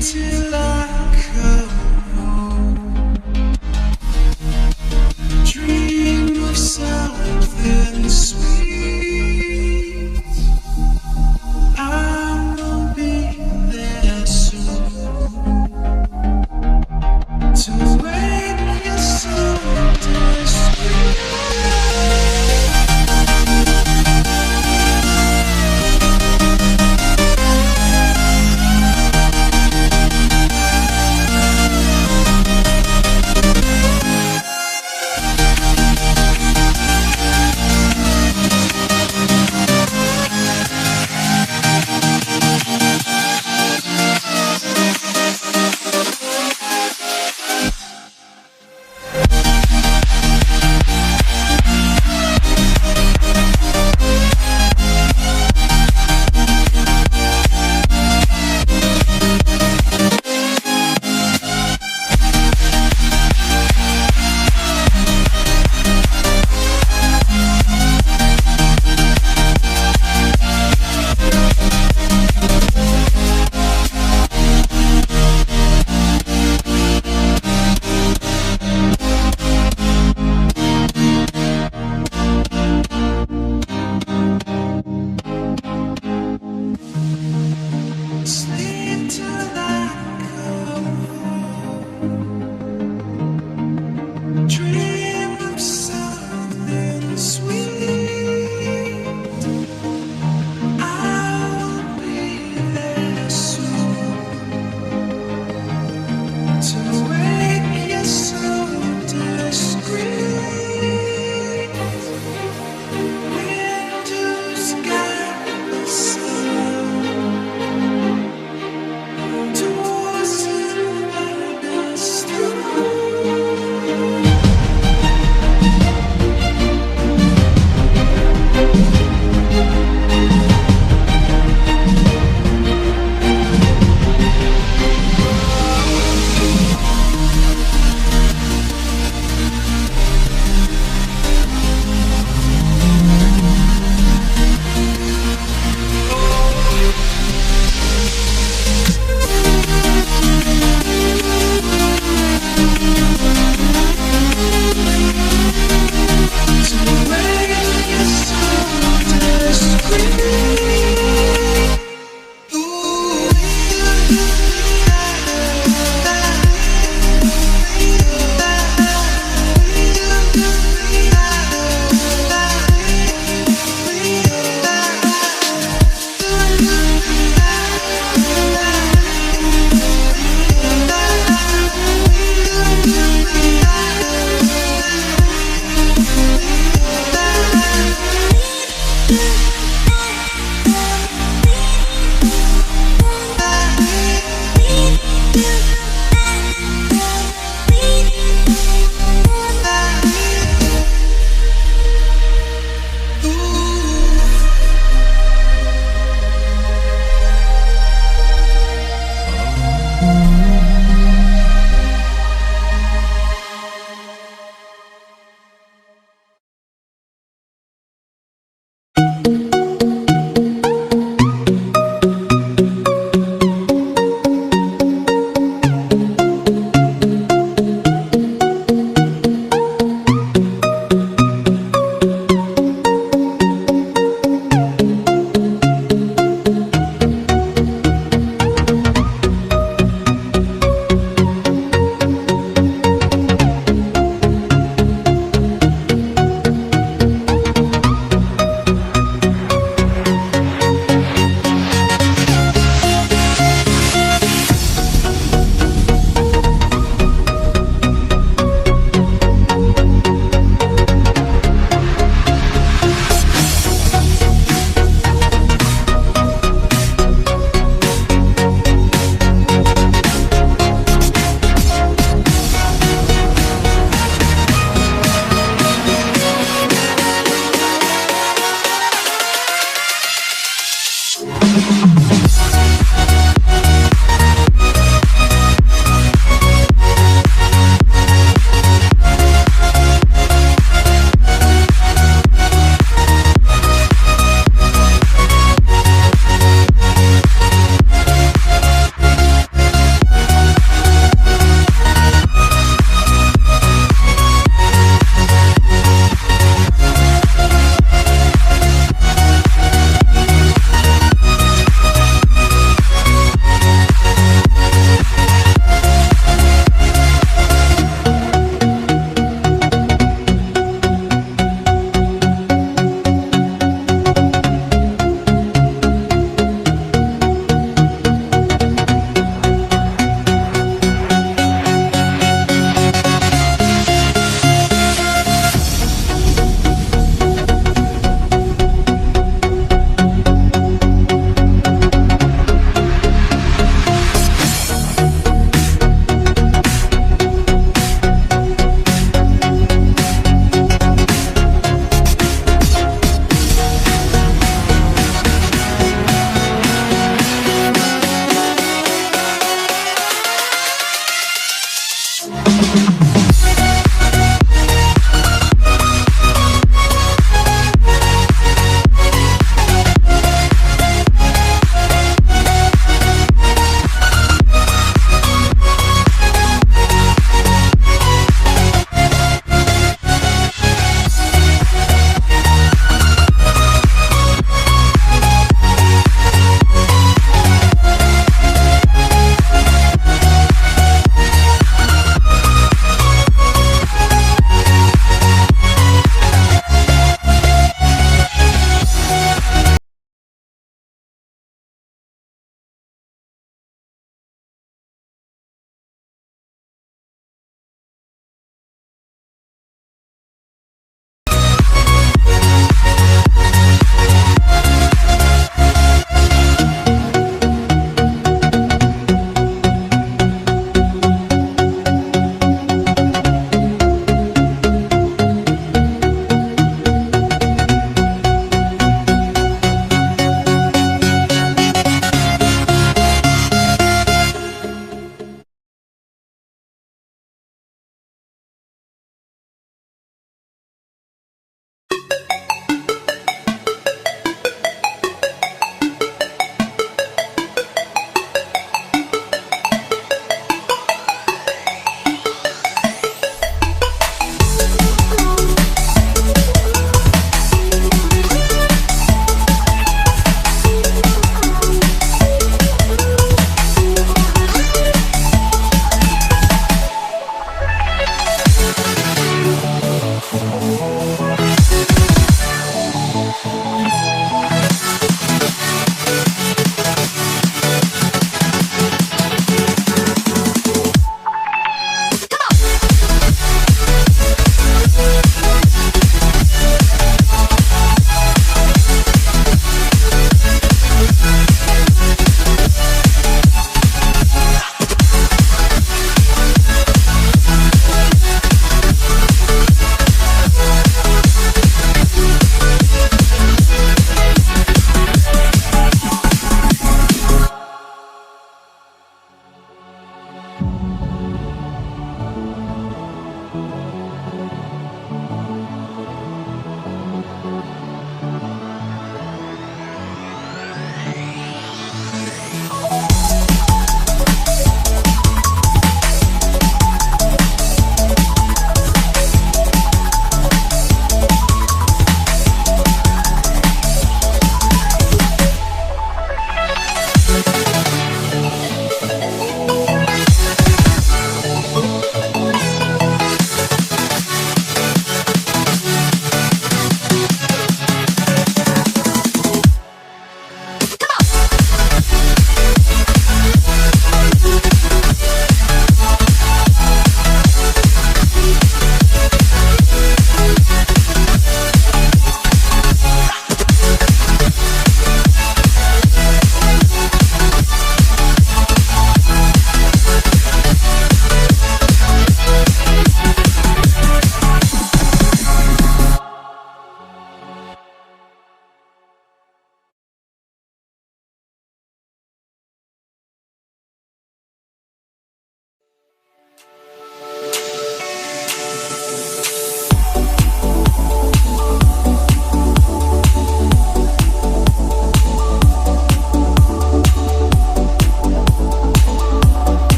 till I come home. Dream of something sweet. I will be there soon to wake your soul discreet. Sleep till I come home. Dream of something sweet. I'll be there soon to wake your soul discreet. Windows got the sun. Doors in the stone.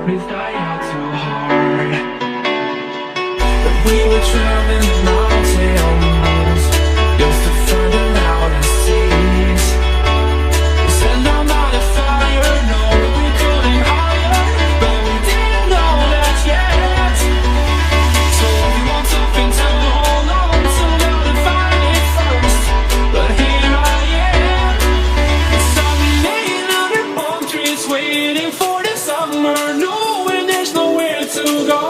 Memories die out too hard. But we were traveling the mountains, used to find the loudest seas. We set our mind on fire, know that we couldn't hide, but we didn't know that yet. So if you want something to hold on to, gotta find it first. But here I am, it's all me laying under palm trees, waiting for the summer, knowing there's nowhere to go.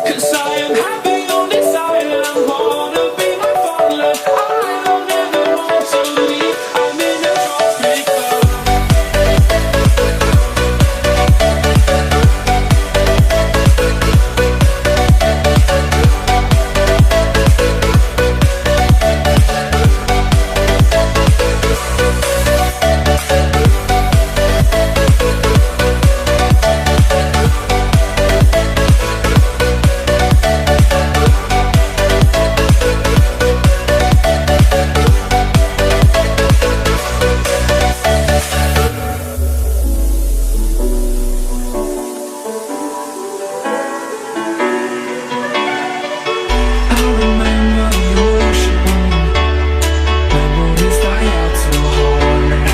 'Cause I am happy on this island, wanna be my father. I don't ever want to leave, I'm in a tropic club. I remember the ocean, memories die out too hard.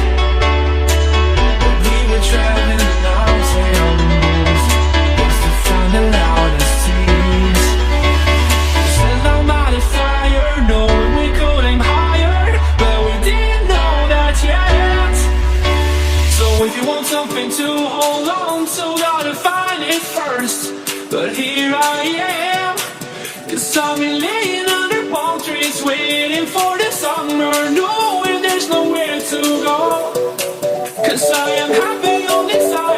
But we were traveling the mountains, used to find the loudest seas. Set our mind on fire, knowing we could aim higher, but we didn't know that yet. So if you want something to hold on to, gotta find it first. But here I am, 'cause I've been laying under palm trees, waiting for the summer, knowing there's nowhere to go. 'Cause I am happy on this island.